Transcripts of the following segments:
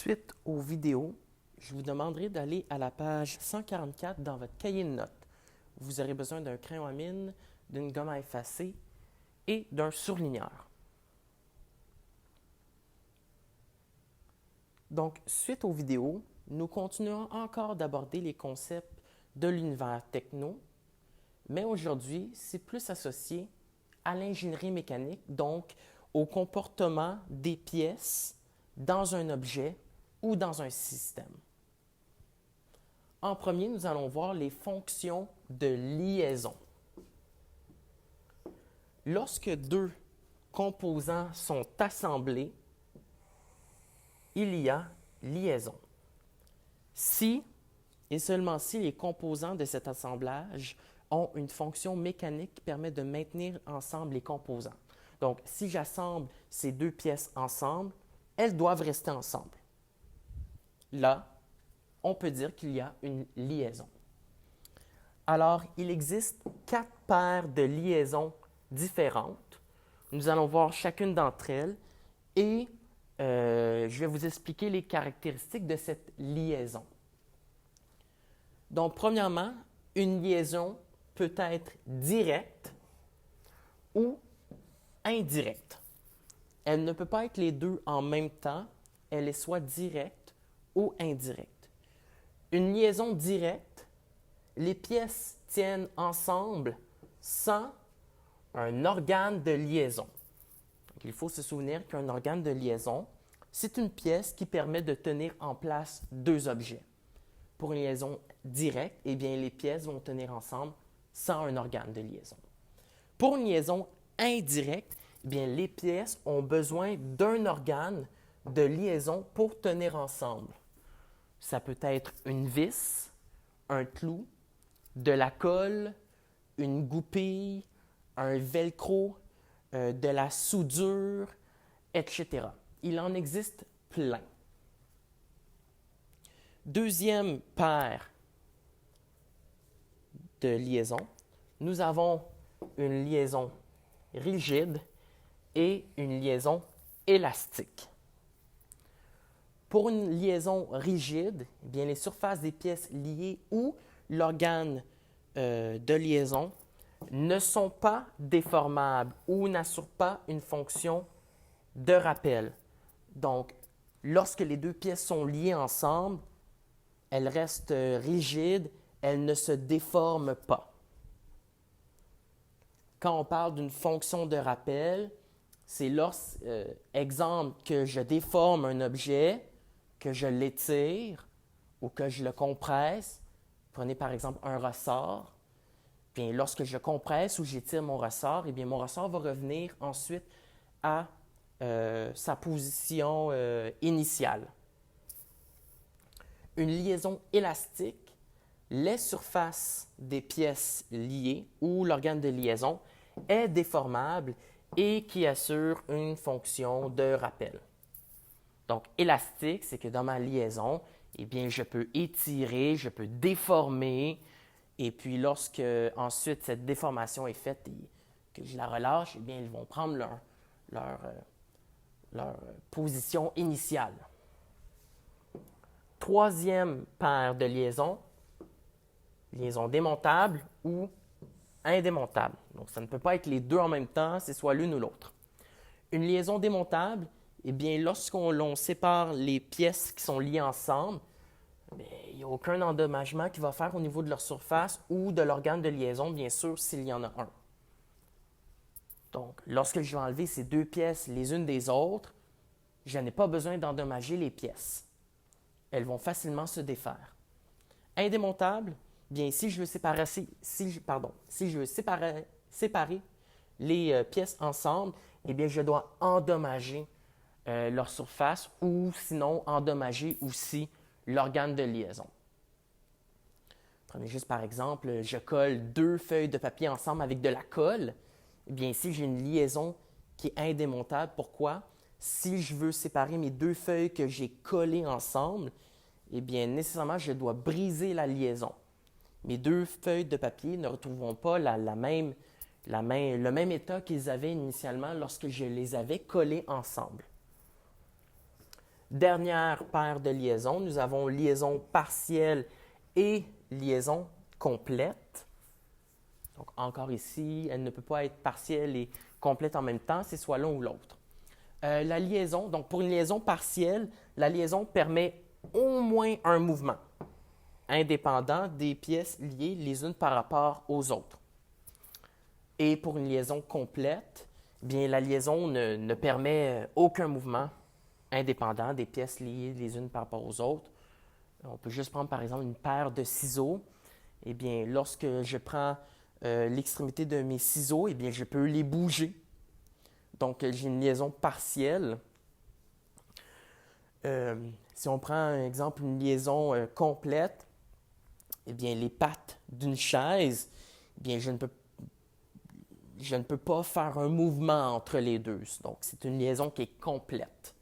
Suite aux vidéos, je vous demanderai d'aller à la page 144 dans votre cahier de notes. Vous aurez besoin d'un crayon à mine, d'une gomme à effacer et d'un surligneur. Donc, suite aux vidéos, nous continuons encore d'aborder les concepts de l'univers techno, mais aujourd'hui, c'est plus associé à l'ingénierie mécanique, donc au comportement des pièces dans un objet ou dans un système. En premier, nous allons voir les fonctions de liaison. Lorsque deux composants sont assemblés, il y a liaison. Si et seulement si les composants de cet assemblage ont une fonction mécanique qui permet de maintenir ensemble les composants. Donc, si j'assemble ces deux pièces ensemble, elles doivent rester ensemble. Là, on peut dire qu'il y a une liaison. Alors, il existe 4 paires de liaisons différentes. Nous allons voir chacune d'entre elles et je vais vous expliquer les caractéristiques de cette liaison. Donc, premièrement, une liaison peut être directe ou indirecte. Elle ne peut pas être les deux en même temps. Elle est soit directe ou indirecte. Une liaison directe, les pièces tiennent ensemble sans un organe de liaison. Donc, il faut se souvenir qu'un organe de liaison, c'est une pièce qui permet de tenir en place deux objets. Pour une liaison directe, eh bien, les pièces vont tenir ensemble sans un organe de liaison. Pour une liaison indirecte, eh bien, les pièces ont besoin d'un organe de liaison pour tenir ensemble. Ça peut être une vis, un clou, de la colle, une goupille, un velcro, de la soudure, etc. Il en existe plein. Deuxième paire de liaison, nous avons une liaison rigide et une liaison élastique. Pour une liaison rigide, eh bien, les surfaces des pièces liées ou l'organe de liaison ne sont pas déformables ou n'assurent pas une fonction de rappel. Donc, lorsque les deux pièces sont liées ensemble, elles restent rigides, elles ne se déforment pas. Quand on parle d'une fonction de rappel, c'est exemple, que je déforme un objet, que je l'étire ou que je le compresse. Prenez par exemple un ressort. Bien, lorsque je compresse ou j'étire mon ressort, eh bien, mon ressort va revenir ensuite à sa position initiale. Une liaison élastique, les surfaces des pièces liées ou l'organe de liaison est déformable et qui assure une fonction de rappel. Donc, élastique, c'est que dans ma liaison, eh bien, je peux étirer, je peux déformer, et puis lorsque ensuite cette déformation est faite et que je la relâche, eh bien, ils vont prendre leur position initiale. Troisième paire de liaisons, liaison démontable ou indémontable. Donc, ça ne peut pas être les deux en même temps, c'est soit l'une ou l'autre. Une liaison démontable, eh bien, lorsqu'on sépare les pièces qui sont liées ensemble, il n'y a aucun endommagement qui va faire au niveau de leur surface ou de l'organe de liaison, bien sûr, s'il y en a un. Donc, lorsque je vais enlever ces deux pièces les unes des autres, je n'ai pas besoin d'endommager les pièces. Elles vont facilement se défaire. Indémontable, bien, si je veux séparer les pièces ensemble, eh bien, je dois endommager leur surface ou sinon endommager aussi l'organe de liaison. Prenez juste par exemple, je colle deux feuilles de papier ensemble avec de la colle. Eh bien, ici, j'ai une liaison qui est indémontable. Pourquoi? Si je veux séparer mes deux feuilles que j'ai collées ensemble, eh bien, nécessairement, je dois briser la liaison. Mes deux feuilles de papier ne retrouveront pas le même état qu'ils avaient initialement lorsque je les avais collées ensemble. dernière paire de liaisons, nous avons liaison partielle et liaison complète. Donc, encore ici, elle ne peut pas être partielle et complète en même temps, c'est soit l'un ou l'autre. La liaison, donc pour une liaison partielle, la liaison permet au moins un mouvement indépendant des pièces liées les unes par rapport aux autres. Et pour une liaison complète, bien, la liaison ne permet aucun mouvement indépendant des pièces liées les unes par rapport aux autres. On peut juste prendre par exemple une paire de ciseaux. Eh bien, lorsque je prends l'extrémité de mes ciseaux, eh bien, je peux les bouger. Donc, j'ai une liaison partielle. Si on prend un exemple, une liaison complète, eh bien, les pattes d'une chaise, eh bien, je ne peux pas faire un mouvement entre les deux. Donc, c'est une liaison qui est complète.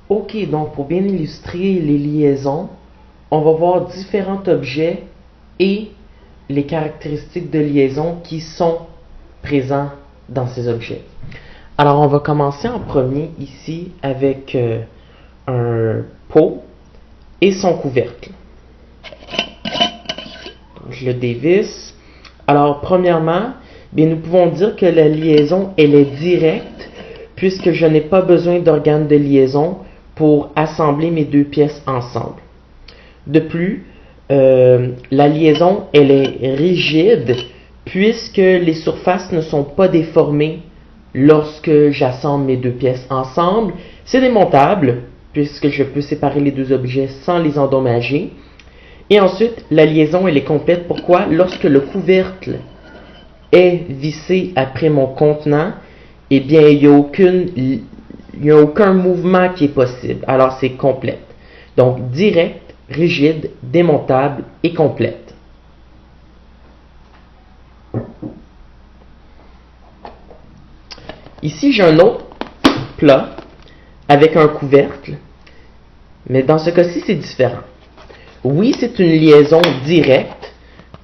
Ok, donc pour bien illustrer les liaisons, on va voir différents objets et les caractéristiques de liaison qui sont présents dans ces objets. Alors, on va commencer en premier ici avec un pot et son couvercle. Je le dévisse. Alors, premièrement, bien, nous pouvons dire que la liaison, elle est directe puisque je n'ai pas besoin d'organe de liaison pour assembler mes deux pièces ensemble. De plus, la liaison, elle est rigide puisque les surfaces ne sont pas déformées lorsque j'assemble mes deux pièces ensemble. C'est démontable puisque je peux séparer les deux objets sans les endommager. Et ensuite, la liaison, elle est complète. Pourquoi? Lorsque le couvercle est vissé après mon contenant, eh bien, il n'y a aucun mouvement qui est possible. Alors, c'est complète. Donc, direct, rigide, démontable et complète. Ici, j'ai un autre plat avec un couvercle, mais dans ce cas-ci, c'est différent. Oui, c'est une liaison directe,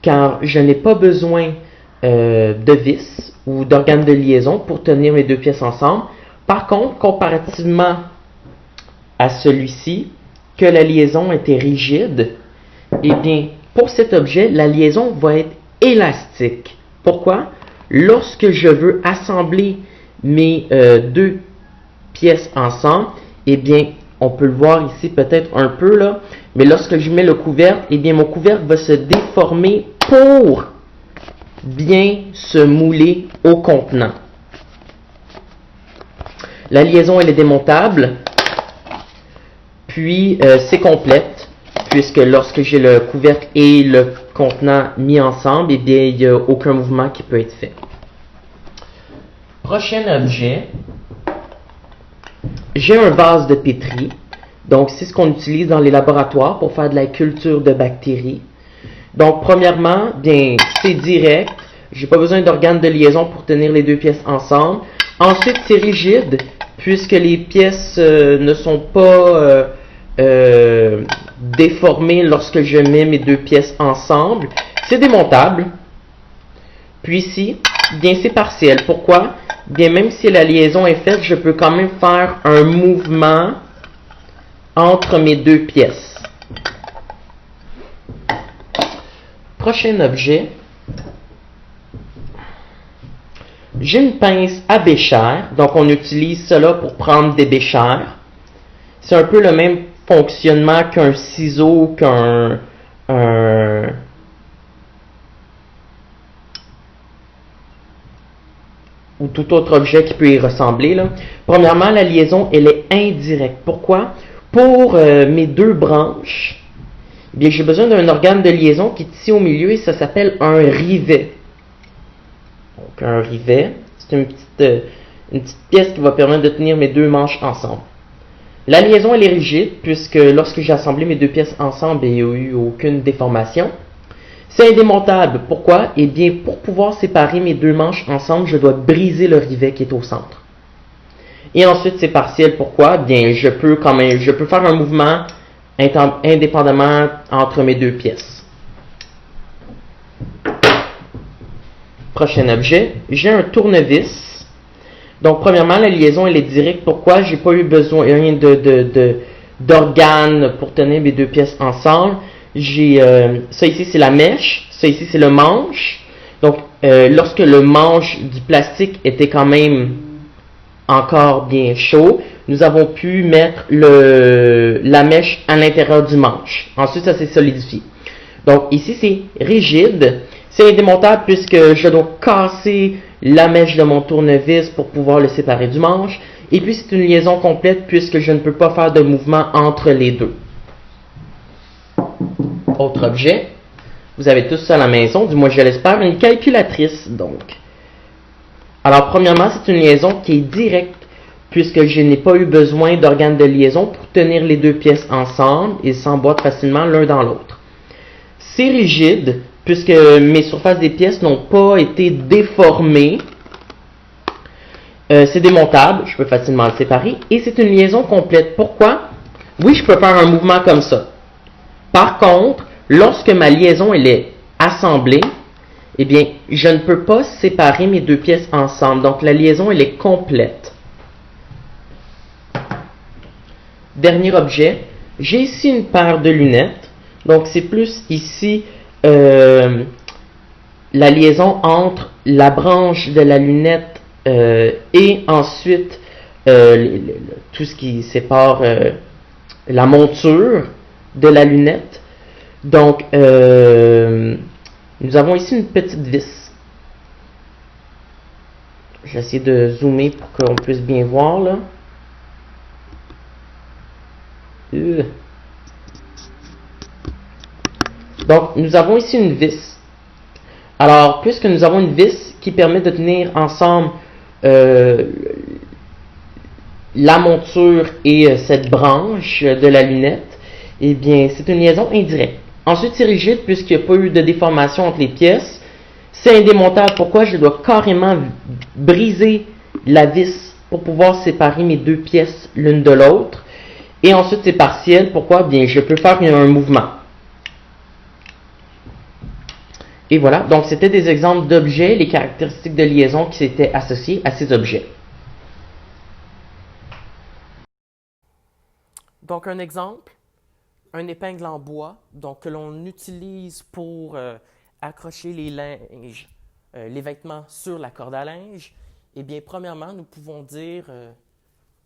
car je n'ai pas besoin de vis ou d'organe de liaison pour tenir mes deux pièces ensemble. Par contre, comparativement à celui-ci, que la liaison était rigide, eh bien, pour cet objet, la liaison va être élastique. Pourquoi? Lorsque je veux assembler mes deux pièces ensemble, eh bien, on peut le voir ici peut-être un peu là, mais lorsque je mets le couvercle, eh bien, mon couvercle va se déformer pour bien se mouler au contenant. La liaison, elle est démontable, puis c'est complète, puisque lorsque j'ai le couvercle et le contenant mis ensemble, eh bien, il n'y a aucun mouvement qui peut être fait. Prochain objet, j'ai un vase de pétri. Donc, c'est ce qu'on utilise dans les laboratoires pour faire de la culture de bactéries. Donc, premièrement, bien, c'est direct. J'ai pas besoin d'organe de liaison pour tenir les deux pièces ensemble. Ensuite, c'est rigide, puisque les pièces ne sont pas déformées lorsque je mets mes deux pièces ensemble. C'est démontable. Puis ici, bien, c'est partiel. Pourquoi? Bien, même si la liaison est faite, je peux quand même faire un mouvement entre mes deux pièces. Prochain objet. J'ai une pince à béchère, donc on utilise cela pour prendre des béchères. C'est un peu le même fonctionnement qu'un ciseau, ou tout autre objet qui peut y ressembler, là. Premièrement, la liaison, elle est indirecte. Pourquoi? Pour mes deux branches, eh bien, j'ai besoin d'un organe de liaison qui est ici au milieu et ça s'appelle un rivet. Donc, un rivet, c'est une petite pièce qui va permettre de tenir mes deux manches ensemble. La liaison, elle est rigide puisque lorsque j'ai assemblé mes deux pièces ensemble, il n'y a eu aucune déformation. C'est indémontable. Pourquoi? Eh bien, pour pouvoir séparer mes deux manches ensemble, je dois briser le rivet qui est au centre. Et ensuite, c'est partiel. Pourquoi? Bien, je peux faire un mouvement indépendamment entre mes deux pièces. Prochain objet, j'ai un tournevis. Donc, premièrement, la liaison, elle est directe. Pourquoi? J'ai pas eu besoin d'organes pour tenir mes deux pièces ensemble. J'ai ça ici, c'est la mèche. Ça ici, c'est le manche. Donc, lorsque le manche du plastique était quand même encore bien chaud, nous avons pu mettre la mèche à l'intérieur du manche. Ensuite, ça s'est solidifié. Donc, ici, c'est rigide. C'est indémontable puisque je dois casser la mèche de mon tournevis pour pouvoir le séparer du manche. Et puis, c'est une liaison complète puisque je ne peux pas faire de mouvement entre les deux. Autre objet. Vous avez tous ça à la maison, du moins je l'espère, une calculatrice, donc. Alors, premièrement, c'est une liaison qui est directe puisque je n'ai pas eu besoin d'organes de liaison pour tenir les deux pièces ensemble et s'emboîtent facilement l'un dans l'autre. C'est rigide puisque mes surfaces des pièces n'ont pas été déformées. C'est démontable, je peux facilement le séparer. Et c'est une liaison complète. Pourquoi? Oui, je peux faire un mouvement comme ça. Par contre, lorsque ma liaison elle est assemblée, eh bien, je ne peux pas séparer mes deux pièces ensemble. Donc, la liaison elle est complète. Dernier objet, j'ai ici une paire de lunettes. Donc, c'est plus ici la liaison entre la branche de la lunette et ensuite tout ce qui sépare la monture de la lunette. Donc, nous avons ici une petite vis. Je vais essayer de zoomer pour qu'on puisse bien voir là. Donc, nous avons ici une vis. Alors, puisque nous avons une vis qui permet de tenir ensemble la monture et cette branche de la lunette, eh bien, c'est une liaison indirecte. Ensuite, c'est rigide puisqu'il n'y a pas eu de déformation entre les pièces. C'est indémontable. Pourquoi? Je dois carrément briser la vis pour pouvoir séparer mes deux pièces l'une de l'autre. Et ensuite, c'est partiel. Pourquoi? Bien, je peux faire un mouvement. Et voilà, donc c'était des exemples d'objets, les caractéristiques de liaison qui s'étaient associées à ces objets. Donc un exemple, un épingle en bois donc, que l'on utilise pour accrocher les linges, les vêtements sur la corde à linge. Eh bien, premièrement, nous pouvons dire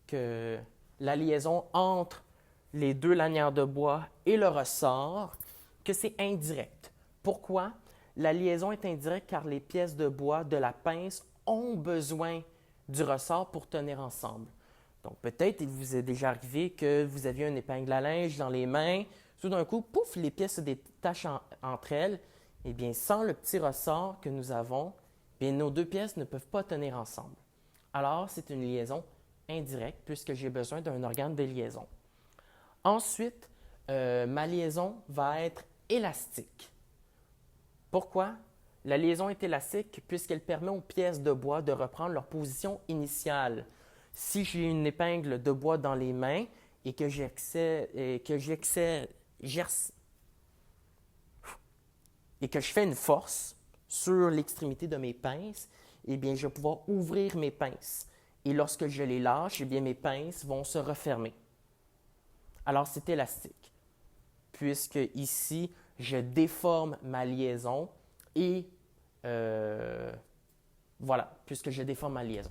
que la liaison entre les deux lanières de bois et le ressort, que c'est indirect. Pourquoi? La liaison est indirecte car les pièces de bois de la pince ont besoin du ressort pour tenir ensemble. Donc peut-être il vous est déjà arrivé que vous aviez une épingle à linge dans les mains, tout d'un coup, pouf, les pièces se détachent entre elles. Eh bien, sans le petit ressort que nous avons, bien, nos deux pièces ne peuvent pas tenir ensemble. Alors, c'est une liaison indirecte puisque j'ai besoin d'un organe de liaison. Ensuite, ma liaison va être élastique. Pourquoi? La liaison est élastique puisqu'elle permet aux pièces de bois de reprendre leur position initiale. Si j'ai une épingle de bois dans les mains et que je fais une force sur l'extrémité de mes pinces, eh bien, je vais pouvoir ouvrir mes pinces. Et lorsque je les lâche, eh bien, mes pinces vont se refermer. Alors, c'est élastique. Puisque ici, je déforme ma liaison et voilà, puisque je déforme ma liaison.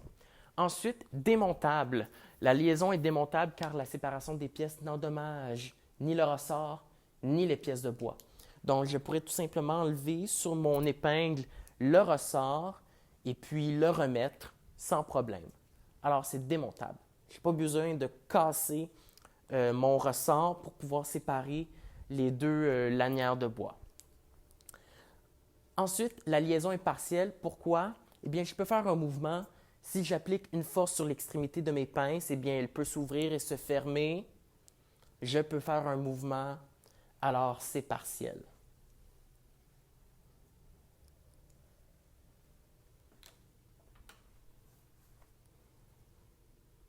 Ensuite, démontable. La liaison est démontable car la séparation des pièces n'endommage ni le ressort ni les pièces de bois. Donc, je pourrais tout simplement enlever sur mon épingle le ressort et puis le remettre sans problème. Alors, c'est démontable. Je n'ai pas besoin de casser mon ressort pour pouvoir séparer les deux lanières de bois. Ensuite, la liaison est partielle. Pourquoi? Eh bien, je peux faire un mouvement. Si j'applique une force sur l'extrémité de mes pinces, eh bien, elle peut s'ouvrir et se fermer. Je peux faire un mouvement, alors c'est partiel.